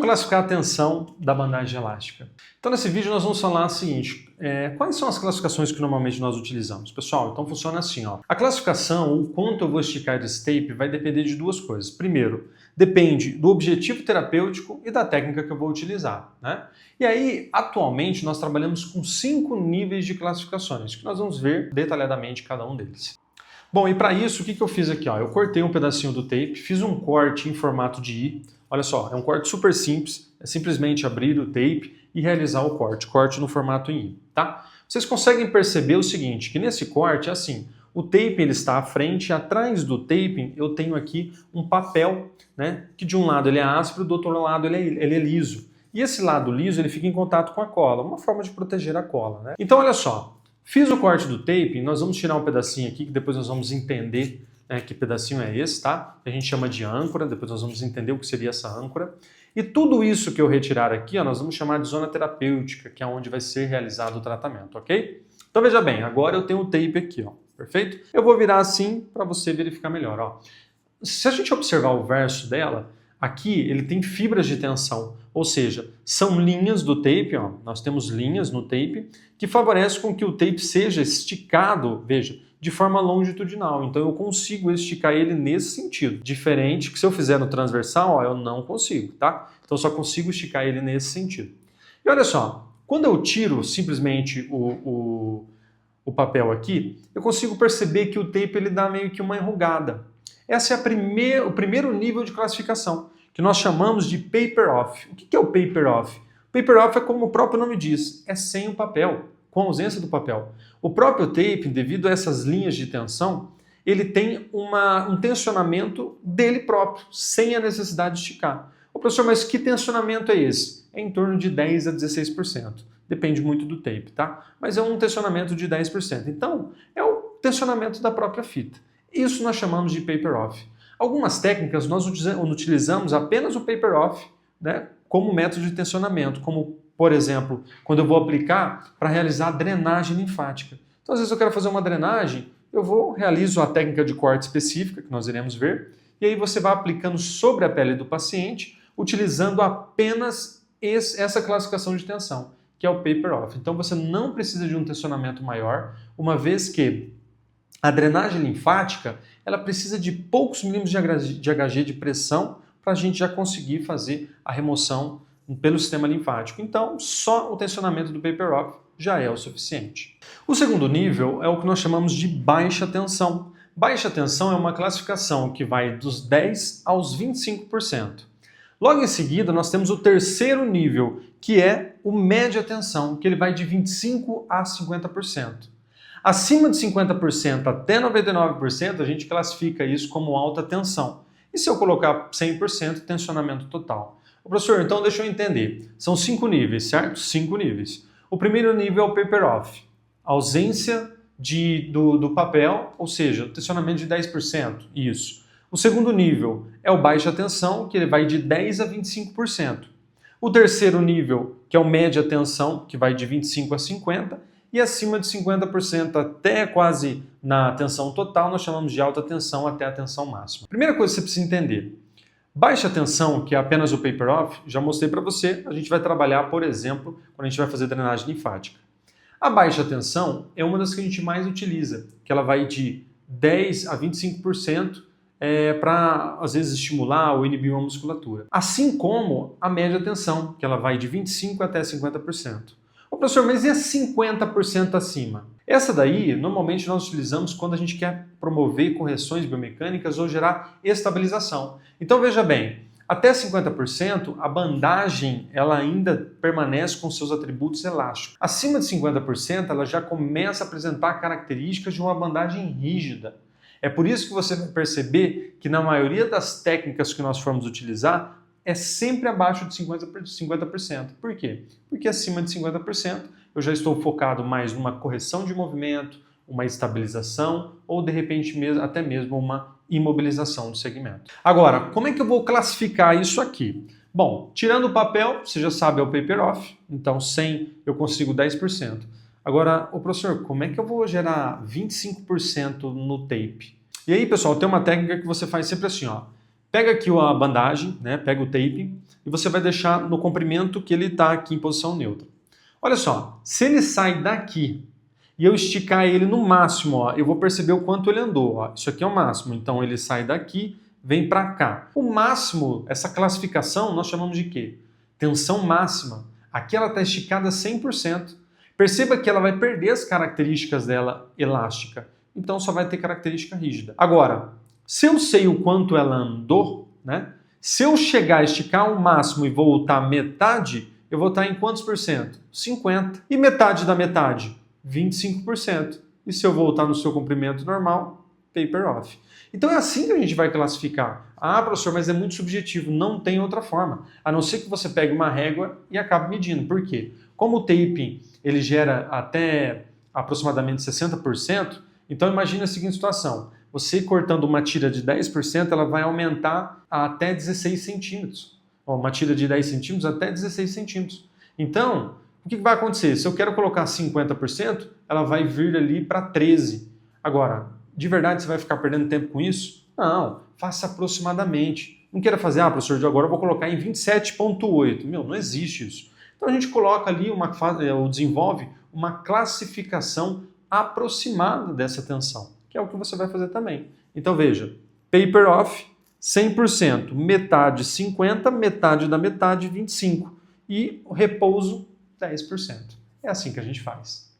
classificar a tensão da bandagem elástica? Então nesse vídeo nós vamos falar o seguinte, quais são as classificações que normalmente nós utilizamos? Pessoal, então funciona assim, ó. A classificação, o quanto eu vou esticar esse tape, vai depender de duas coisas. Primeiro, depende do objetivo terapêutico e da técnica que eu vou utilizar, né? E aí, atualmente, nós trabalhamos com 5 níveis de classificações, que nós vamos ver detalhadamente cada um deles. Bom, e para isso, o que eu fiz aqui? Ó? Eu cortei um pedacinho do tape, fiz um corte em formato de I. Olha só, é um corte super simples, é simplesmente abrir o tape e realizar o corte no formato em I, tá? Vocês conseguem perceber o seguinte, que nesse corte é assim, o tape ele está à frente e atrás do tape eu tenho aqui um papel, né? Que de um lado ele é áspero, do outro lado ele é liso. E esse lado liso ele fica em contato com a cola, uma forma de proteger a cola, né? Então olha só, fiz o corte do tape, nós vamos tirar um pedacinho aqui, que depois nós vamos entender que pedacinho é esse, tá? A gente chama de âncora, depois nós vamos entender o que seria essa âncora. E tudo isso que eu retirar aqui, ó, nós vamos chamar de zona terapêutica, que é onde vai ser realizado o tratamento, ok? Então veja bem, agora eu tenho o tape aqui, ó, perfeito? Eu vou virar assim para você verificar melhor, ó. Se a gente observar o verso dela, aqui ele tem fibras de tensão, ou seja, são linhas do tape, ó, nós temos linhas no tape, que favorecem com que o tape seja esticado, veja, de forma longitudinal. Então eu consigo esticar ele nesse sentido. Diferente que se eu fizer no transversal, ó, eu não consigo, tá? Então eu só consigo esticar ele nesse sentido. E olha só, quando eu tiro simplesmente o papel aqui, eu consigo perceber que o tape ele dá meio que uma enrugada. Esse é o primeiro nível de classificação, que nós chamamos de paper off. O que é o paper off? Paper off é como o próprio nome diz, é sem o papel, com a ausência do papel. O próprio tape, devido a essas linhas de tensão, ele tem um tensionamento dele próprio, sem a necessidade de esticar. Ô, professor, mas que tensionamento é esse? É em torno de 10 a 16%. Depende muito do tape, tá? Mas é um tensionamento de 10%. Então, é o tensionamento da própria fita. Isso nós chamamos de paper off. Algumas técnicas nós utilizamos apenas o paper off, né, como método de tensionamento, como, por exemplo, quando eu vou aplicar para realizar drenagem linfática. Então, às vezes eu quero fazer uma drenagem, realizo a técnica de corte específica, que nós iremos ver, e aí você vai aplicando sobre a pele do paciente, utilizando apenas essa classificação de tensão, que é o paper off. Então, você não precisa de um tensionamento maior, uma vez que a drenagem linfática, ela precisa de poucos milímetros de Hg de pressão para a gente já conseguir fazer a remoção pelo sistema linfático. Então, só o tensionamento do paper off já é o suficiente. O segundo nível é o que nós chamamos de baixa tensão. Baixa tensão é uma classificação que vai dos 10% aos 25%. Logo em seguida, nós temos o terceiro nível, que é o média tensão, que ele vai de 25% a 50%. Acima de 50% até 99%, a gente classifica isso como alta tensão. E se eu colocar 100%, tensionamento total. Professor, então deixa eu entender. São 5 níveis, certo? 5 níveis. O primeiro nível é o paper off. Ausência do papel, ou seja, tensionamento de 10%. Isso. O segundo nível é o baixa tensão, que ele vai de 10% a 25%. O terceiro nível, que é o média tensão, que vai de 25% a 50%. E acima de 50% até quase na tensão total, nós chamamos de alta tensão até a tensão máxima. Primeira coisa que você precisa entender, baixa tensão, que é apenas o paper off, já mostrei para você, a gente vai trabalhar, por exemplo, quando a gente vai fazer drenagem linfática. A baixa tensão é uma das que a gente mais utiliza, que ela vai de 10% a 25% para, às vezes, estimular ou inibir uma musculatura. Assim como a média tensão, que ela vai de 25% até 50%. Ô, professor, mas e a 50% acima? Essa daí, normalmente nós utilizamos quando a gente quer promover correções biomecânicas ou gerar estabilização. Então veja bem, até 50% a bandagem ela ainda permanece com seus atributos elásticos. Acima de 50% ela já começa a apresentar características de uma bandagem rígida. É por isso que você vai perceber que na maioria das técnicas que nós formos utilizar, é sempre abaixo de 50%. Por quê? Porque acima de 50% eu já estou focado mais numa correção de movimento, uma estabilização ou, de repente, até mesmo uma imobilização do segmento. Agora, como é que eu vou classificar isso aqui? Bom, tirando o papel, você já sabe, é o paper off, então 100 eu consigo 10%. Agora, professor, como é que eu vou gerar 25% no tape? E aí, pessoal, tem uma técnica que você faz sempre assim, ó. Pega aqui a bandagem, né? Pega o tape e você vai deixar no comprimento que ele está aqui em posição neutra. Olha só, se ele sai daqui e eu esticar ele no máximo, ó, eu vou perceber o quanto ele andou. Ó. Isso aqui é o máximo, então ele sai daqui, vem para cá. O máximo, essa classificação, nós chamamos de quê? Tensão máxima. Aqui ela está esticada 100%. Perceba que ela vai perder as características dela elástica, então só vai ter característica rígida. Agora, se eu sei o quanto ela andou, né? Se eu chegar a esticar ao máximo e voltar metade, eu vou estar em quantos por cento? 50%. E metade da metade? 25%. E se eu voltar no seu comprimento normal, taper off. Então é assim que a gente vai classificar. Ah, professor, mas é muito subjetivo. Não tem outra forma. A não ser que você pegue uma régua e acabe medindo. Por quê? Como o taping ele gera até aproximadamente 60%, então imagine a seguinte situação. Você cortando uma tira de 10%, ela vai aumentar até 16 centímetros. Uma tira de 10 centímetros até 16 centímetros. Então, o que vai acontecer? Se eu quero colocar 50%, ela vai vir ali para 13%. Agora, de verdade você vai ficar perdendo tempo com isso? Não, faça aproximadamente. Não queira fazer, professor, de agora eu vou colocar em 27,8. Não existe isso. Então a gente coloca ali, ou desenvolve uma classificação aproximada dessa tensão, que é o que você vai fazer também. Então veja, taper off, 100%, metade 50%, metade da metade 25%. E o repouso, 10%. É assim que a gente faz.